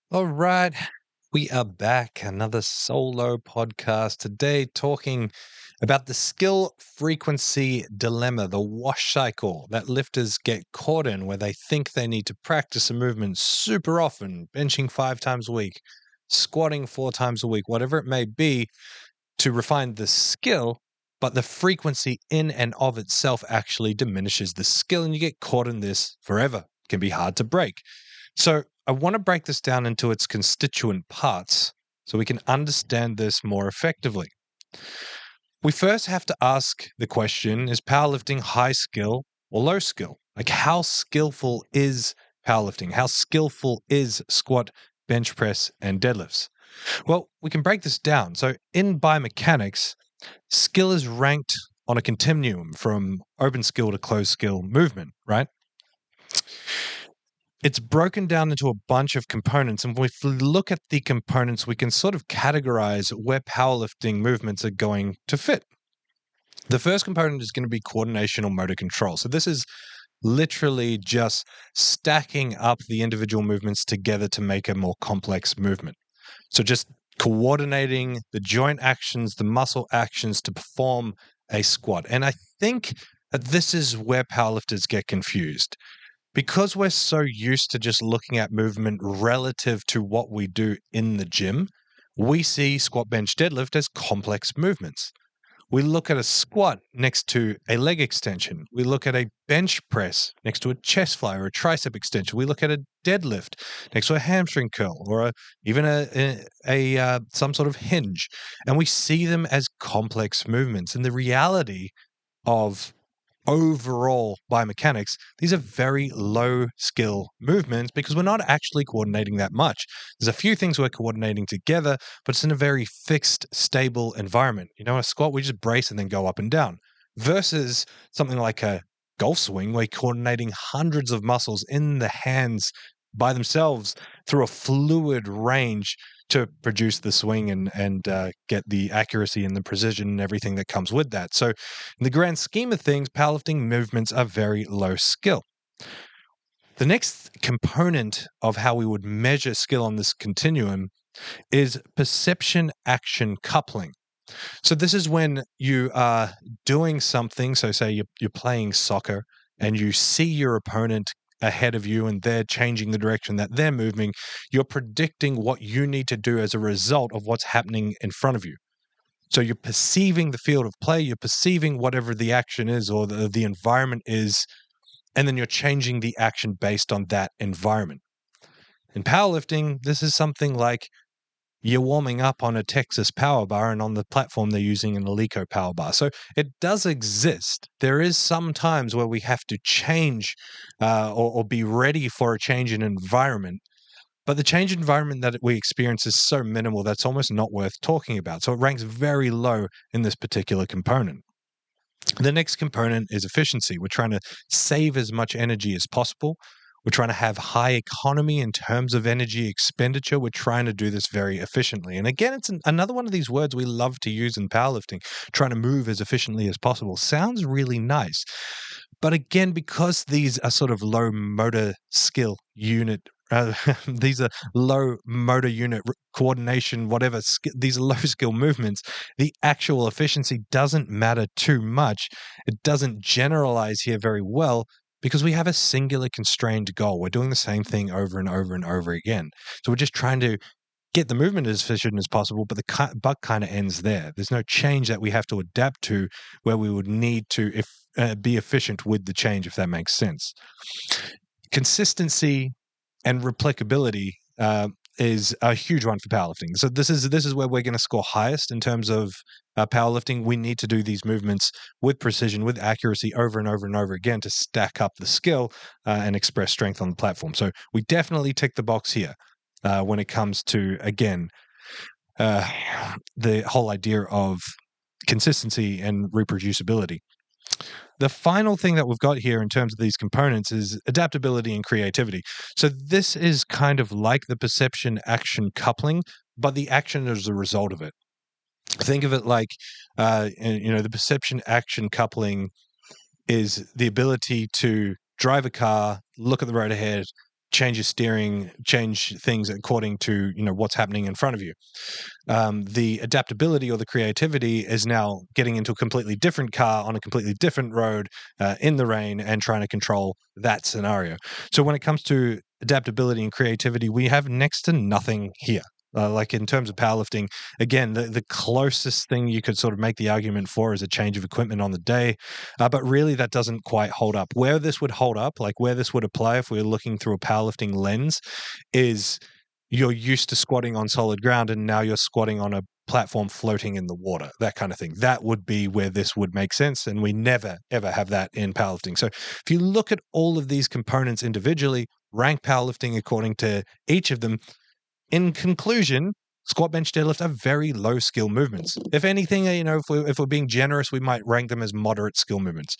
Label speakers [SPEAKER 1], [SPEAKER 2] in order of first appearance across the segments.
[SPEAKER 1] All right, we are back. Another solo podcast today, talking about the skill frequency dilemma, the wash cycle that lifters get caught in, where they think they need to practice a movement super often, benching 5 times a week, squatting 4 times a week, whatever it may be, to refine the skill. But the frequency in and of itself actually diminishes the skill, and you get caught in this forever. It can be hard to break. So I want to break this down into its constituent parts so we can understand this more effectively. We first have to ask the question, is powerlifting high skill or low skill? Like, how skillful is powerlifting? How skillful is squat, bench press, and deadlifts? Well, we can break this down. So in biomechanics, skill is ranked on a continuum from open skill to closed skill movement, right? It's broken down into a bunch of components. And if we look at the components, we can sort of categorize where powerlifting movements are going to fit. The first component is going to be coordination or motor control. So this is literally just stacking up the individual movements together to make a more complex movement. So just coordinating the joint actions, the muscle actions to perform a squat. And I think that this is where powerlifters get confused. Because we're so used to just looking at movement relative to what we do in the gym, we see squat, bench, deadlift as complex movements. We look at a squat next to a leg extension. We look at a bench press next to a chest fly or a tricep extension. We look at a deadlift next to a hamstring curl or even some sort of hinge, and we see them as complex movements. And the reality of overall biomechanics, these are very low skill movements because we're not actually coordinating that much. There's a few things we're coordinating together, but it's in a very fixed, stable environment. You know, a squat, we just brace and then go up and down, versus something like a golf swing, where you're coordinating hundreds of muscles in the hands by themselves through a fluid range to produce the swing and get the accuracy and the precision and everything that comes with that. So, in the grand scheme of things, powerlifting movements are very low skill. The next component of how we would measure skill on this continuum is perception action coupling. So, this is when you are doing something. So, say you're playing soccer and you see your opponent ahead of you and they're changing the direction that they're moving, you're predicting what you need to do as a result of what's happening in front of you. So you're perceiving the field of play, you're perceiving whatever the action is or the environment is, and then you're changing the action based on that environment. In powerlifting, this is something like you're warming up on a Texas power bar, and on the platform they're using an Eleiko power bar. So it does exist. There is some times where we have to change or be ready for a change in environment. But the change in environment that we experience is so minimal that's almost not worth talking about. So it ranks very low in this particular component. The next component is efficiency. We're trying to save as much energy as possible. We're trying to have high economy in terms of energy expenditure. We're trying to do this very efficiently. And again, it's another one of these words we love to use in powerlifting. Trying to move as efficiently as possible sounds really nice. But again, because these are sort of low motor skill unit, these are low motor unit coordination, whatever, these are low skill movements, the actual efficiency doesn't matter too much. It doesn't generalize here very well because we have a singular constrained goal. We're doing the same thing over and over and over again. So we're just trying to get the movement as efficient as possible, but the buck kind of ends there. There's no change that we have to adapt to where we would need to be efficient with the change, if that makes sense. Consistency and replicability is a huge one for powerlifting. So this is where we're going to score highest in terms of powerlifting. We need to do these movements with precision, with accuracy, over and over and over again to stack up the skill and express strength on the platform. So we definitely tick the box here when it comes to, again, the whole idea of consistency and reproducibility. The final thing that we've got here in terms of these components is adaptability and creativity. So this is kind of like the perception action coupling, but the action is a result of it. Think of it like, the perception action coupling is the ability to drive a car, look at the road ahead, change your steering, change things according to what's happening in front of you. The adaptability or the creativity is now getting into a completely different car on a completely different road in the rain and trying to control that scenario. So when it comes to adaptability and creativity, we have next to nothing here. Like in terms of powerlifting, again, the closest thing you could sort of make the argument for is a change of equipment on the day. But really, that doesn't quite hold up. Where this would hold up, like where this would apply if we were looking through a powerlifting lens, is you're used to squatting on solid ground and now you're squatting on a platform floating in the water, that kind of thing. That would be where this would make sense. And we never, ever have that in powerlifting. So if you look at all of these components individually, rank powerlifting according to each of them, in conclusion, squat, bench, deadlift are very low skill movements. If anything, if we're being generous, we might rank them as moderate skill movements.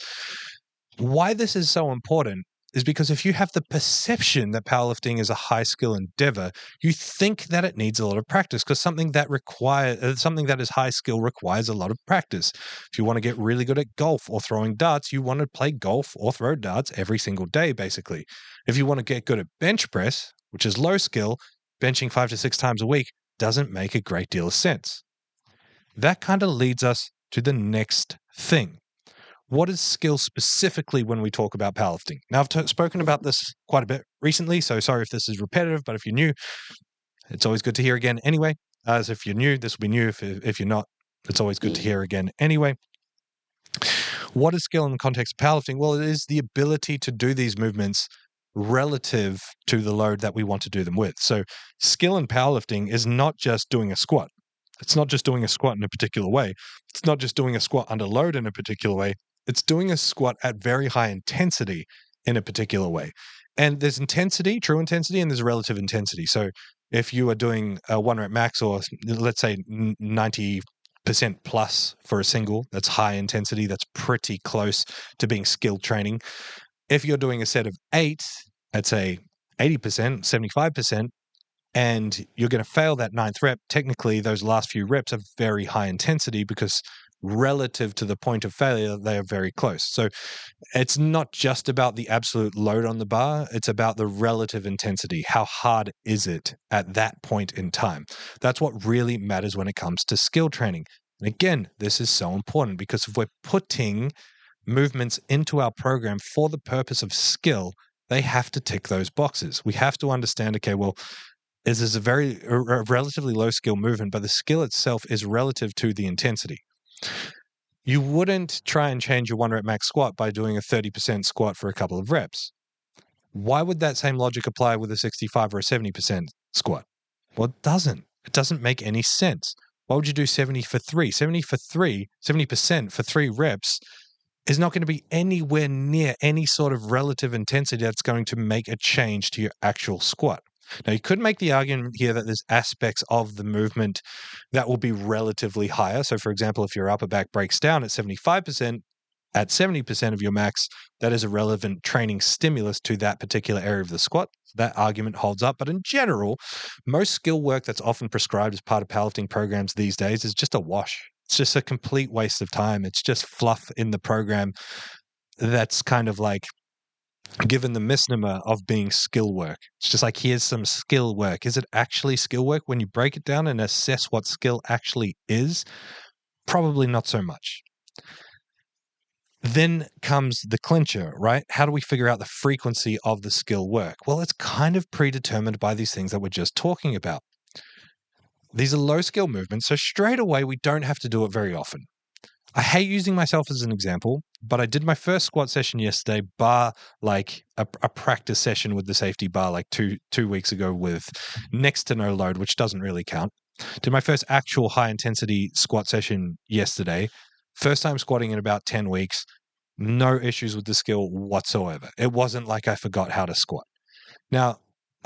[SPEAKER 1] Why this is so important is because if you have the perception that powerlifting is a high skill endeavor, you think that it needs a lot of practice, because something that is high skill requires a lot of practice. If you want to get really good at golf or throwing darts, you want to play golf or throw darts every single day, basically. If you want to get good at bench press, which is low skill, benching 5 to 6 times a week doesn't make a great deal of sense. That kind of leads us to the next thing. What is skill specifically when we talk about powerlifting? Now, I've spoken about this quite a bit recently, so sorry if this is repetitive, but if you're new, it's always good to hear again anyway. As if you're new, this will be new. If you're not, it's always good to hear again anyway. What is skill in the context of powerlifting? Well, it is the ability to do these movements relative to the load that we want to do them with. So skill in powerlifting is not just doing a squat. It's not just doing a squat in a particular way. It's not just doing a squat under load in a particular way. It's doing a squat at very high intensity in a particular way. And there's intensity, true intensity, and there's relative intensity. So if you are doing a 1 rep max, or let's say 90% plus for a single, that's high intensity. That's pretty close to being skill training. If you're doing a set of 8 at say 80%, 75%, and you're going to fail that 9th rep, technically those last few reps are very high intensity because relative to the point of failure, they are very close. So it's not just about the absolute load on the bar. It's about the relative intensity. How hard is it at that point in time? That's what really matters when it comes to skill training. And again, this is so important because if we're putting movements into our program for the purpose of skill, they have to tick those boxes. We have to understand, okay, well, this is a relatively low skill movement, but the skill itself is relative to the intensity. You wouldn't try and change your 1 rep max squat by doing a 30% squat for a couple of reps. Why would that same logic apply with a 65 or a 70% squat? Well, it doesn't. It doesn't make any sense. Why would you do 70 for 3? 70% for 3 reps is not going to be anywhere near any sort of relative intensity that's going to make a change to your actual squat. Now, you could make the argument here that there's aspects of the movement that will be relatively higher. So, for example, if your upper back breaks down at 75%, at 70% of your max, that is a relevant training stimulus to that particular area of the squat. That argument holds up. But in general, most skill work that's often prescribed as part of powerlifting programs these days is just a wash. It's just a complete waste of time. It's just fluff in the program that's kind of like given the misnomer of being skill work. It's just like, here's some skill work. Is it actually skill work? When you break it down and assess what skill actually is, probably not so much. Then comes the clincher, right? How do we figure out the frequency of the skill work? Well, it's kind of predetermined by these things that we're just talking about. These are low skill movements, so straight away, we don't have to do it very often. I hate using myself as an example, but I did my first squat session yesterday, bar like a practice session with the safety bar like two weeks ago with next to no load, which doesn't really count. Did my first actual high intensity squat session yesterday. First time squatting in about 10 weeks. No issues with the skill whatsoever. It wasn't like I forgot how to squat. Now,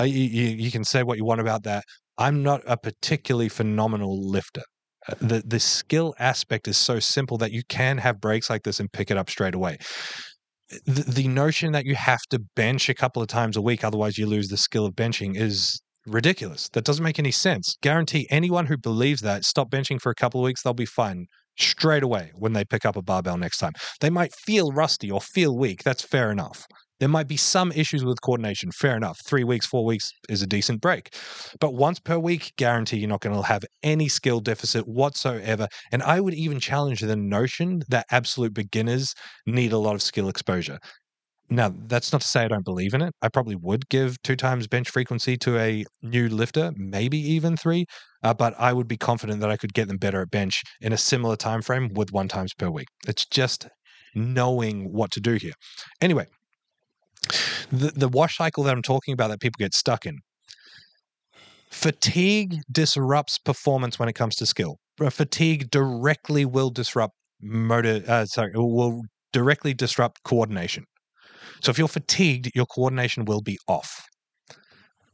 [SPEAKER 1] you can say what you want about that. I'm not a particularly phenomenal lifter. The skill aspect is so simple that you can have breaks like this and pick it up straight away. The notion that you have to bench a couple of times a week, otherwise you lose the skill of benching, is ridiculous. That doesn't make any sense. Guarantee anyone who believes that, stop benching for a couple of weeks, they'll be fine straight away when they pick up a barbell next time. They might feel rusty or feel weak. That's fair enough. There might be some issues with coordination. Fair enough. 3 weeks, 4 weeks is a decent break. But once per week, guarantee you're not going to have any skill deficit whatsoever. And I would even challenge the notion that absolute beginners need a lot of skill exposure. Now, that's not to say I don't believe in it. I probably would give 2 times bench frequency to a new lifter, maybe even 3, but I would be confident that I could get them better at bench in a similar time frame with 1 times per week. It's just knowing what to do here. Anyway, the wash cycle that I'm talking about that people get stuck in. Fatigue disrupts performance when it comes to skill. Fatigue directly will disrupt will directly disrupt coordination. So if you're fatigued, your coordination will be off.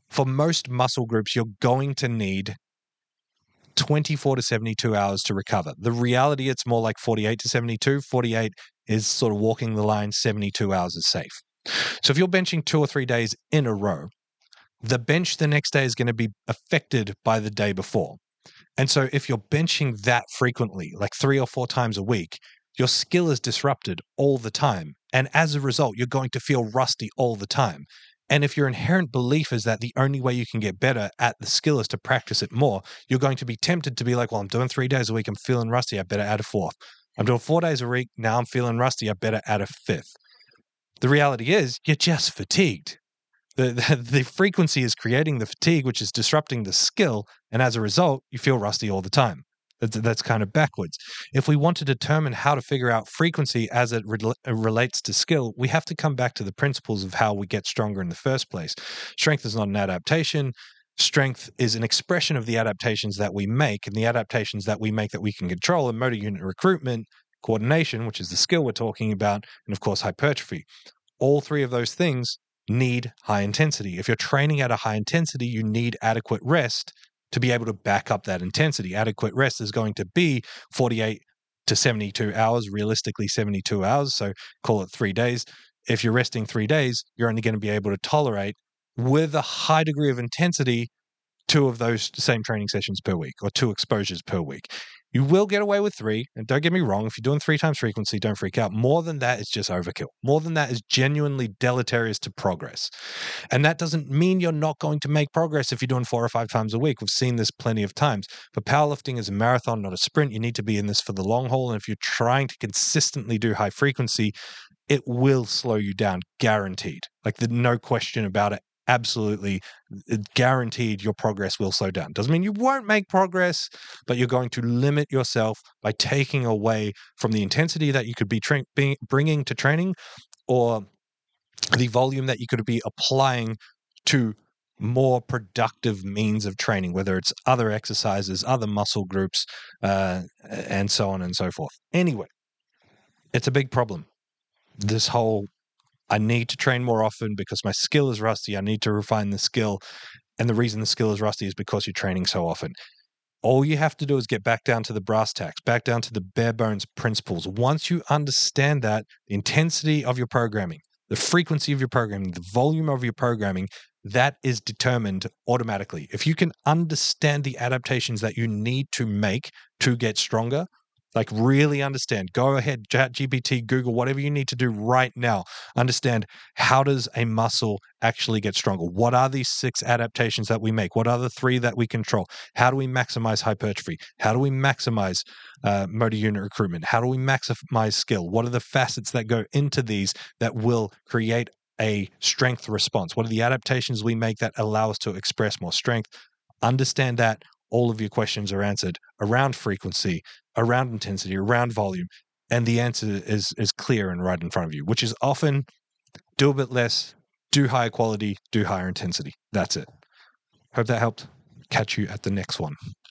[SPEAKER 1] For most muscle groups, you're going to need 24 to 72 hours to recover. The reality, it's more like 48 to 72. 48 is sort of walking the line, 72 hours is safe. So if you're benching 2 or 3 days in a row, the bench the next day is going to be affected by the day before. And so if you're benching that frequently, like 3 or 4 times a week, your skill is disrupted all the time. And as a result, you're going to feel rusty all the time. And if your inherent belief is that the only way you can get better at the skill is to practice it more, you're going to be tempted to be like, well, I'm doing 3 days a week. I'm feeling rusty. I better add a 4th. I'm doing 4 days a week. Now I'm feeling rusty. I better add a 5th. The reality is you're just fatigued. The frequency is creating the fatigue, which is disrupting the skill. And as a result, you feel rusty all the time. That's kind of backwards. If we want to determine how to figure out frequency as it relates to skill, we have to come back to the principles of how we get stronger in the first place. Strength is not an adaptation. Strength is an expression of the adaptations that we make, and the adaptations that we make that we can control are motor unit recruitment, coordination, which is the skill we're talking about, and of course, hypertrophy. All 3 of those things need high intensity. If you're training at a high intensity, you need adequate rest to be able to back up that intensity. Adequate rest is going to be 48 to 72 hours, realistically 72 hours. So call it 3 days. If you're resting 3 days, you're only going to be able to tolerate with a high degree of intensity 2 of those same training sessions per week or 2 exposures per week. You will get away with 3. And don't get me wrong, if you're doing 3 times frequency, don't freak out. More than that is just overkill. More than that is genuinely deleterious to progress. And that doesn't mean you're not going to make progress if you're doing 4 or 5 times a week. We've seen this plenty of times. But powerlifting is a marathon, not a sprint. You need to be in this for the long haul. And if you're trying to consistently do high frequency, it will slow you down, guaranteed. Like, no question about it. Absolutely guaranteed your progress will slow down. Doesn't mean you won't make progress, but you're going to limit yourself by taking away from the intensity that you could be bringing to training, or the volume that you could be applying to more productive means of training, whether it's other exercises, other muscle groups, and so on and so forth. Anyway, it's a big problem. This whole I need to train more often because my skill is rusty. I need to refine the skill. And the reason the skill is rusty is because you're training so often. All you have to do is get back down to the brass tacks, back down to the bare bones principles. Once you understand that, the intensity of your programming, the frequency of your programming, the volume of your programming, that is determined automatically. If you can understand the adaptations that you need to make to get stronger, like really understand, go ahead, ChatGPT, Google, whatever you need to do right now. Understand, how does a muscle actually get stronger? What are these 6 adaptations that we make? What are the 3 that we control? How do we maximize hypertrophy? How do we maximize motor unit recruitment? How do we maximize skill? What are the facets that go into these that will create a strength response? What are the adaptations we make that allow us to express more strength? Understand that. All of your questions are answered around frequency, around intensity, around volume, and the answer is clear and right in front of you, which is often do a bit less, do higher quality, do higher intensity. That's it. Hope that helped. Catch you at the next one.